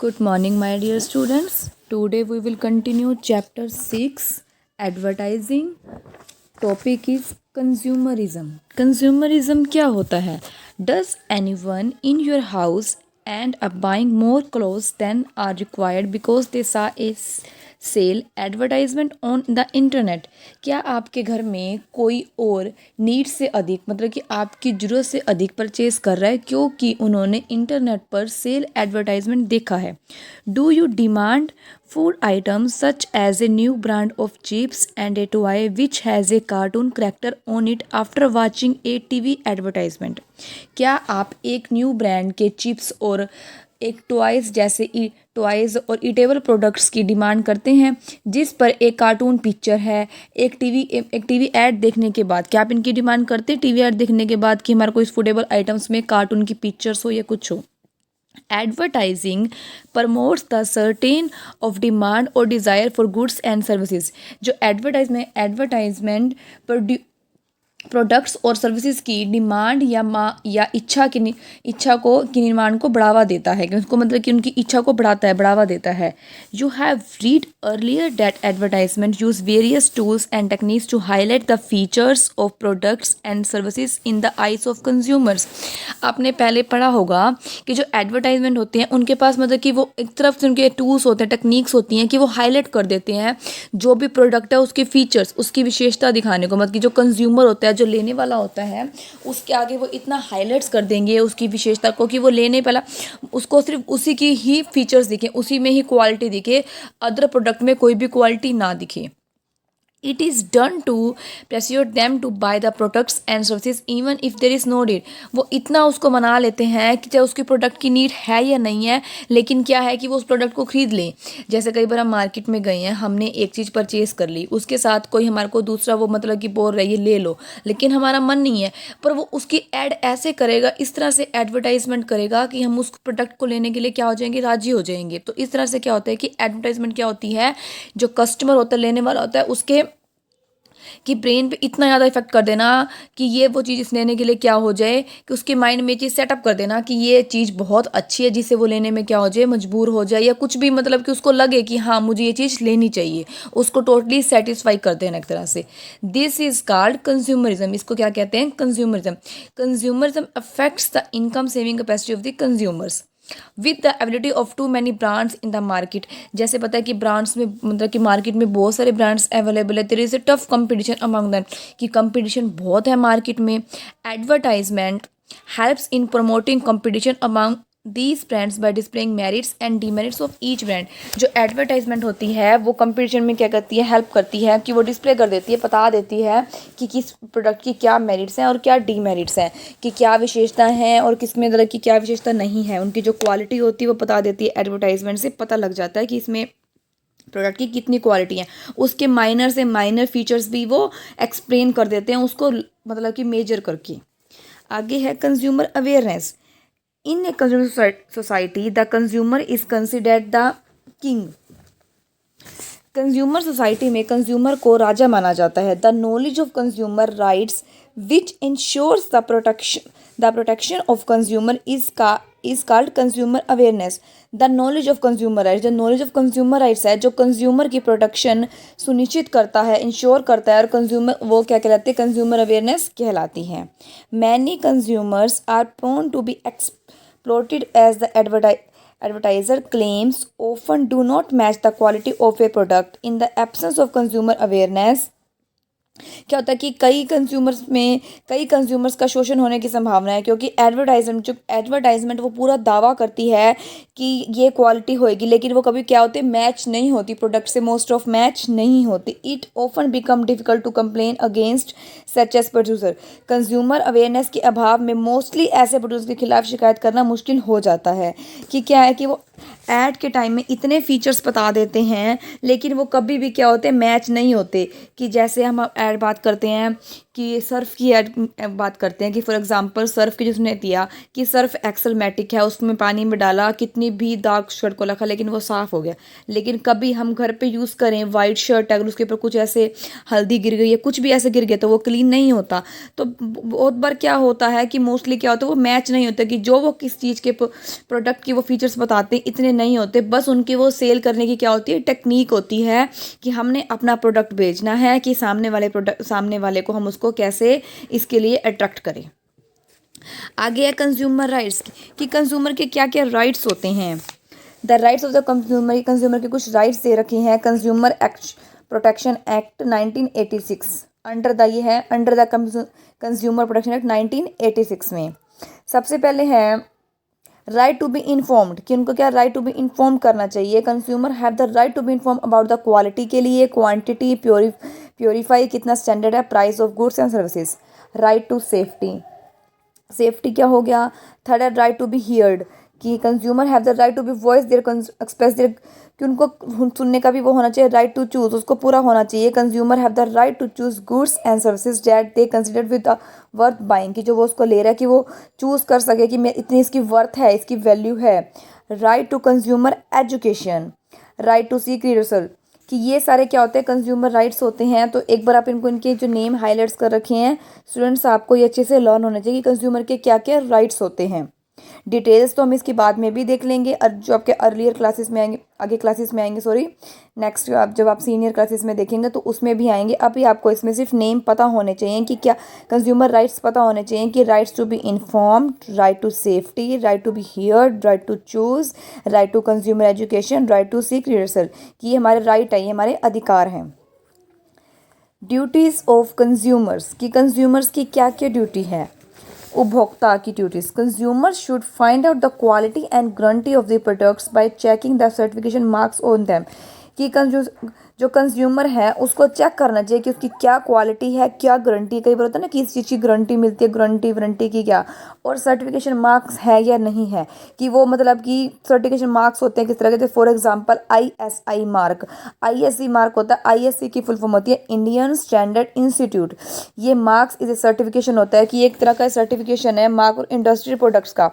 Good morning, my dear students. Today we will continue chapter 6 advertising. Topic is consumerism. Consumerism क्या होता है? Does anyone in your house end up buying more clothes than are required because they saw a sale advertisement on the internet? क्या आपके घर में कोई और need से अधिक मतलब कि आपकी ज़रूरत से अधिक परचेज कर रहा है क्योंकि उन्होंने इंटरनेट पर सेल एडवर्टाइजमेंट देखा है? Do you demand food items such as a new brand of chips and a toy which has a cartoon character on it after watching a TV advertisement? क्या आप एक न्यू ब्रांड के chips और एक toys जैसे toys और eatable products की demand करते हैं जिस पर एक कार्टून पिक्चर है? एक टीवी ऐड देखने के बाद क्या आप इनकी डिमांड करते हैं टीवी ऐड देखने के बाद कि हमारे को इस फूडेबल आइटम्स में कार्टून की पिक्चर्स हो या कुछ हो? Advertising promotes the certain of demand or desire for goods and services. जो एडवर्टाइजमेंट प्रोडक्ट्स और सर्विसेज की डिमांड या इच्छा की निर्माण को बढ़ावा देता है कि उसको मतलब कि उनकी इच्छा को बढ़ावा देता है. You have read earlier that advertisement use various tools and techniques to highlight the features of products and services in the eyes of consumers. आपने पहले पढ़ा होगा कि जो एडवर्टाइजमेंट होते हैं उनके पास मतलब कि वो एक तरफ से उनके टूल्स होते हैं, टेक्निक्स होती हैं कि वो हाईलाइट कर देते हैं जो भी प्रोडक्ट है उसके फीचर्स, उसकी विशेषता दिखाने को. मतलब कि जो कंज्यूमर होता है, जो लेने वाला होता है, उसके आगे वो इतना हाईलाइट्स कर देंगे उसकी विशेषता को कि वो लेने वाला उसको सिर्फ उसी की ही फीचर्स दिखे, उसी में ही क्वालिटी दिखे, अदर प्रोडक्ट में कोई भी क्वालिटी ना दिखे. It is done to persuade them to buy the products and services even if there is no need. वो इतना उसको मना लेते हैं कि चाहे उसकी प्रोडक्ट की नीड है या नहीं है, लेकिन क्या है कि वो उस प्रोडक्ट को खरीद लें. जैसे कई बार हम मार्केट में गए हैं, हमने एक चीज़ परचेज़ कर ली, उसके साथ कोई हमारे को दूसरा वो मतलब कि बोल रहा है ये ले लो, लेकिन हमारा मन नहीं है, पर वो उसकी ऐड ऐसे करेगा, इस तरह से एडवर्टाइजमेंट करेगा कि हम उस प्रोडक्ट को लेने के लिए क्या हो जाएंगे, राजी हो जाएंगे. तो इस तरह से क्या होता है कि एडवर्टाइजमेंट क्या होती है, जो कस्टमर होता है, लेने वाला होता है, उसके कि ब्रेन पे इतना ज़्यादा इफेक्ट कर देना कि ये वो चीज़ इस लेने के लिए क्या हो जाए कि उसके माइंड में ये चीज़ सेटअप कर देना कि ये चीज़ बहुत अच्छी है जिसे वो लेने में क्या हो जाए, मजबूर हो जाए, या कुछ भी मतलब कि उसको लगे कि हाँ मुझे ये चीज़ लेनी चाहिए, उसको टोटली सेटिस्फाई कर देना एक तरह से. This is called consumerism. इसको क्या कहते हैं? Consumerism. Consumerism affects the income saving capacity of the consumers with the ability of too many brands in the market. जैसे पता है कि ब्रांड्स में मतलब कि मार्केट में बहुत सारे ब्रांड्स अवेलेबल है. There is a tough competition among them, कि कंपटीशन बहुत है मार्केट में. Advertisement helps in promoting competition among these brands by displaying merits and demerits of each brand. जो एडवर्टाइजमेंट होती है वो कंपटीशन में क्या करती है, हेल्प करती है कि वो डिस्प्ले कर देती है, बता देती है कि किस प्रोडक्ट की क्या मेरिट्स हैं और क्या डीमेरिट्स हैं, कि क्या विशेषता हैं और किस में तरह की क्या विशेषता नहीं है. उनकी जो क्वालिटी होती है वो बता देती है. एडवर्टाइजमेंट से पता लग जाता है कि इसमें प्रोडक्ट की कितनी क्वालिटी है. उसके माइनर से माइनर फीचर्स भी वो एक्सप्लेन कर देते हैं उसको मतलब कि मेजर करके. आगे है consumer awareness. In a consumer society, the consumer is considered the king. Consumer society में कंज्यूमर को राजा माना जाता है. The knowledge of consumer rights which ensures the protection of consumer is called consumer awareness. The knowledge of consumer rights, जो knowledge of consumer rights है, जो consumer की प्रोटेक्शन सुनिश्चित करता है, इंश्योर करता है, और कंज्यूमर वो क्या कहलाते हैं, कंज्यूमर अवेयरनेस कहलाती है. Many consumers are prone to be exploited as the advertiser claims often do not match the quality of a product. In the absence of consumer awareness, क्या होता है कि कई कंज्यूमर्स का शोषण होने की संभावना है, क्योंकि एडवर्टाइजमेंट वो पूरा दावा करती है कि ये क्वालिटी होएगी, लेकिन वो कभी क्या होते हैं, मैच नहीं होती, प्रोडक्ट से मोस्ट ऑफ मैच नहीं होती. It often become difficult to complain against such as producer. Consumer awareness के अभाव में मोस्टली ऐसे प्रोड्यूसर के खिलाफ शिकायत करना मुश्किल हो जाता है. कि क्या है कि वो ऐड के टाइम में इतने फीचर्स बता देते हैं लेकिन वो कभी भी क्या होते हैं, मैच नहीं होते. कि जैसे हम ऐड बात करते हैं कि सर्फ की बात करते हैं कि फॉर एग्जांपल सर्फ की जिसने दिया कि सर्फ एक्सेल मैटिक है, उसमें पानी में डाला, कितनी भी दाग शर्ट को लगा लेकिन वो साफ़ हो गया। लेकिन कभी हम घर पे यूज़ करें वाइट शर्ट, अगर उसके ऊपर कुछ ऐसे हल्दी गिर गई या कुछ भी ऐसे गिर गया तो वो क्लीन नहीं होता। तो बहुत बार क्या होता है कि मोस्टली क्या होता है, वो मैच नहीं होता, कि जो वो किस चीज़ के प्रोडक्ट की वो फीचर्स बताते हैं इतने नहीं होते। बस उनकी वो सेल करने की क्या होती है, टेक्निक होती है कि हमने अपना प्रोडक्ट बेचना है, कि सामने वाले को हम उसको कैसे इसके लिए अट्रैक्ट करें। आगे है कंज्यूमर राइट्स, कि कंज्यूमर के क्या क्या राइट्स होते हैं। The rights of the consumer के कुछ राइट्स दे रखे हैं consumer act protection act 1986 under the, ये है under the consumer protection act 1986 में। सबसे पहले है राइट टू बी इन्फॉर्म्ड, कि उनको क्या राइट टू बी इन्फॉर्म करना चाहिए। Consumer have the right to be inform about the quality के लिए, क्वांटिटी, प्योरीफाई कितना स्टैंडर्ड है, price of goods and services. Right to safety, safety क्या हो गया। थर्ड है राइट टू बी हियर्ड, कि consumer have the right to be voice their express their, कि उनको सुनने का भी वो होना चाहिए। राइट टू चूज, उसको पूरा होना चाहिए। Consumer have the right to choose goods and services that they consider with worth buying, कि जो वो उसको ले रहा है कि वो चूज़ कर सके कि मैं इतनी इसकी वर्थ है, इसकी वैल्यू है। Right to consumer education, right to seek redressal, कि ये सारे क्या होते हैं कंज्यूमर राइट्स होते हैं। तो एक बार आप इनको इनके जो नेम हाईलाइट्स कर रखे हैं स्टूडेंट्स, आपको ये अच्छे से लर्न होना चाहिए कि कंज्यूमर के क्या क्या राइट्स होते हैं। डिटेल्स तो हम इसकी बाद में भी देख लेंगे, जो आपके अर्लियर क्लासेस में आएंगे, आगे क्लासेस में आएंगे, सॉरी नेक्स्ट जब आप सीनियर क्लासेस में देखेंगे तो उसमें भी आएंगे। अभी आपको इसमें सिर्फ नेम पता होने चाहिए कि क्या कंज्यूमर राइट्स पता होने चाहिए, कि rights to be informed, right to safety, right to be heard, right to choose, right to consumer education, right to seek redressal, कि ये हमारे राइट है, ये हमारे अधिकार हैं। ड्यूटीज़ ऑफ कंज्यूमर्स, कि कंज्यूमर्स की क्या क्या ड्यूटी है। उपभोक्ता की duties, consumer should find out the quality and guarantee of the products by checking the certification marks on them, कि जो कंज्यूमर है उसको चेक करना चाहिए कि उसकी क्या क्वालिटी है, क्या गारंटी। कई बार होता है ना कि इस चीज़ की गारंटी मिलती है, गारंटी वारंटी की क्या, और सर्टिफिकेशन मार्क्स है या नहीं है, कि वो मतलब कि सर्टिफिकेशन मार्क्स होते हैं किस तरह के। For example ISI mark, ISI mark होता है, ISI की फुल फॉर्म होती है इंडियन स्टैंडर्ड इंस्टीट्यूट। ये मार्क्स इज ए सर्टिफिकेशन होता है, कि एक तरह का सर्टिफिकेशन है मार्क और इंडस्ट्रियल प्रोडक्ट्स का।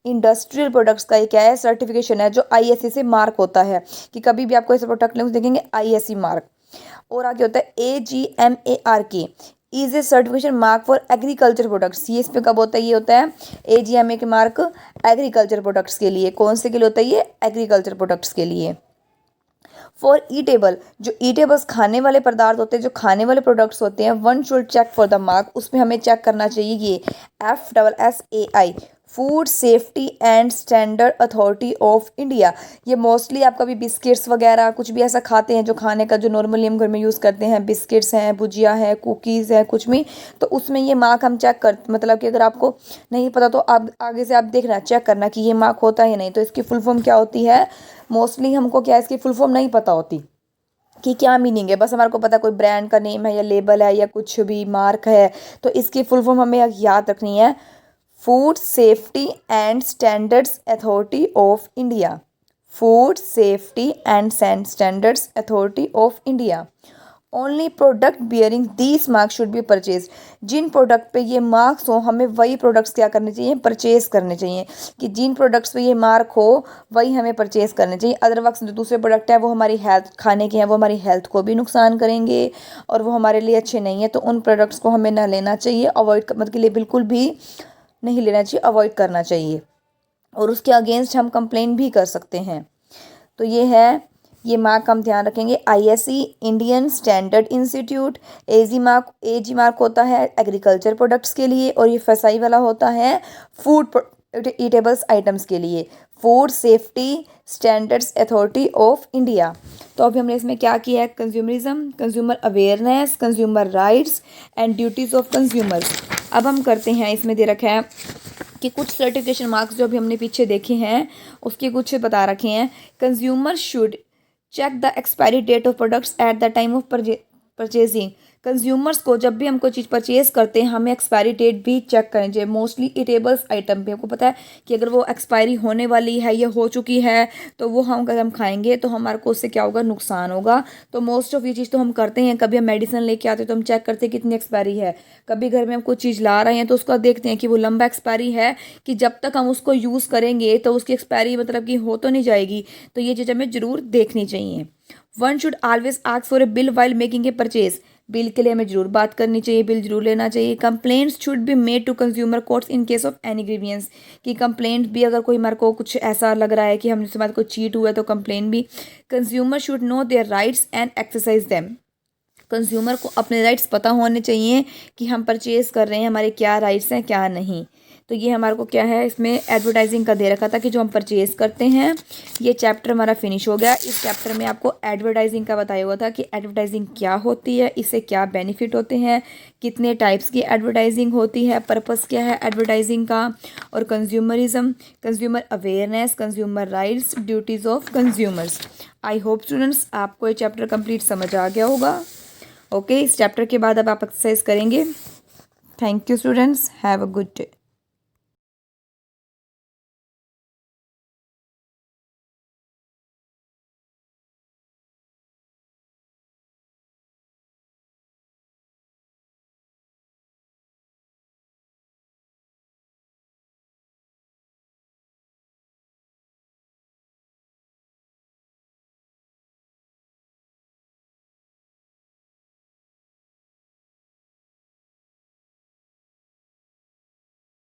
इंडस्ट्रियल प्रोडक्ट्स का ये क्या है, सर्टिफिकेशन है जो ISI से मार्क होता है, कि कभी भी आपको ऐसे प्रोडक्ट लेंगे देखेंगे ISI मार्क। और आगे होता है AGMARK, is a certification mark for agriculture products. ये इस पे कब होता है, ये होता है AGMA के मार्क एग्रीकल्चर प्रोडक्ट्स के लिए। कौन से के लिए होता है ये, एग्रीकल्चर प्रोडक्ट्स के लिए। फॉर ईटेबल, जो ईटेबल्स खाने वाले पदार्थ होते हैं, जो खाने वाले प्रोडक्ट्स होते हैं, one should check for the mark, उसमें हमें चेक करना चाहिए ये FSSAI, food safety and standard authority of India. ये मोस्टली आप कभी बिस्किट्स वगैरह कुछ भी ऐसा खाते हैं जो खाने का जो नॉर्मली हम घर में यूज़ करते हैं, बिस्किट्स हैं, भुजिया है, कुकीज़ है, कुछ भी, तो उसमें ये मार्क हम चेक कर, मतलब कि अगर आपको नहीं पता तो आप आगे से आप देखना चेक करना कि ये मार्क होता है नहीं। तो इसकी फुल फॉर्म क्या होती है, मोस्टली हमको क्या इसकी फुल फॉर्म नहीं पता होती कि क्या मीनिंग है, बस हमारे को पता कोई ब्रांड का नेम है या लेबल है या कुछ भी मार्क है, तो इसकी फुल फॉर्म हमें याद रखनी है, food safety and standards authority of India. Food safety and standards authority of India. Only product bearing these marks should be purchase, जिन प्रोडक्ट पे ये मार्क्स हो हमें वही प्रोडक्ट्स क्या करने चाहिए, परचेज करने चाहिए, कि जिन प्रोडक्ट्स पे ये मार्क हो वही हमें परचेज करने चाहिए। अदरवाइज जो दूसरे प्रोडक्ट हैं वो हमारी हेल्थ खाने के हैं, वो हमारी हेल्थ को भी नुकसान करेंगे और वो हमारे लिए अच्छे नहीं है, तो उन प्रोडक्ट्स को हमें ना लेना चाहिए, अवॉइड मतलब के लिए बिल्कुल भी नहीं लेना चाहिए, अवॉइड करना चाहिए, और उसके अगेंस्ट हम कंप्लेन भी कर सकते हैं। तो ये है, ये मार्क हम ध्यान रखेंगे, ISI Indian standard institute, AG mark होता है एग्रीकल्चर प्रोडक्ट्स के लिए, और ये FSI वाला होता है फूड ईटेबल्स आइटम्स के लिए, food safety standards authority of India. तो अभी हमने इसमें क्या किया है, consumerism, consumer awareness, consumer rights and duties of consumers. अब हम करते हैं, इसमें दे रखा है कि कुछ सर्टिफिकेशन मार्क्स जो अभी हमने पीछे देखे हैं उसके कुछ बता रखे हैं। Consumer should check the expiry date of products at the time of purchasing, consumers को जब भी हम कोई चीज़ परचेज़ करते हैं हमें एक्सपायरी डेट भी चेक करनी चाहिए। मोस्टली इटेबल्स आइटम पे आपको पता है कि अगर वो एक्सपायरी होने वाली है या हो चुकी है तो वो हम अगर हम खाएंगे तो हमारे को उससे क्या होगा, नुकसान होगा। तो मोस्ट ऑफ ये चीज़ तो हम करते हैं, कभी हम मेडिसिन लेके आते हैं तो हम चेक करते हैं कितनी एक्सपायरी है। कभी घर में हम कोई चीज़ ला रहे हैं तो उसका देखते हैं कि वो लंबा एक्सपायरी है, कि जब तक हम उसको यूज़ करेंगे तो उसकी एक्सपायरी मतलब कि हो तो नहीं जाएगी। तो ये चीज़ हमें ज़रूर देखनी चाहिए। One should always ask for a bill while making a purchase. Bill के लिए हमें जरूर बात करनी चाहिए, बिल जरूर लेना चाहिए। Complaints should be made to consumer courts in case of any grievance, कि कंप्लेंट भी अगर कोई हमारे को कुछ ऐसा लग रहा है कि हमसे हमारे को चीट हुआ है तो कंप्लेंट भी। Consumer should know their rights and exercise them. Consumer को अपने राइट्स पता होने चाहिए कि हम परचेज़ कर रहे हैं, हमारे क्या राइट्स हैं क्या नहीं। तो ये हमारे को क्या है, इसमें एडवर्टाइजिंग का दे रखा था कि जो हम परचेज़ करते हैं। ये चैप्टर हमारा फिनिश हो गया। इस चैप्टर में आपको एडवर्टाइजिंग का बताया हुआ था कि एडवर्टाइजिंग क्या होती है, इससे क्या बेनिफिट होते हैं, कितने टाइप्स की एडवर्टाइजिंग होती है, पर्पस क्या है एडवर्टाइजिंग का, और consumerism, consumer awareness, consumer rights, duties of consumers. I hope students आपको ये चैप्टर कंप्लीट समझ आ गया होगा। ओके, इस चैप्टर के बाद अब आप एक्सरसाइज करेंगे। Thank you students, have a good day.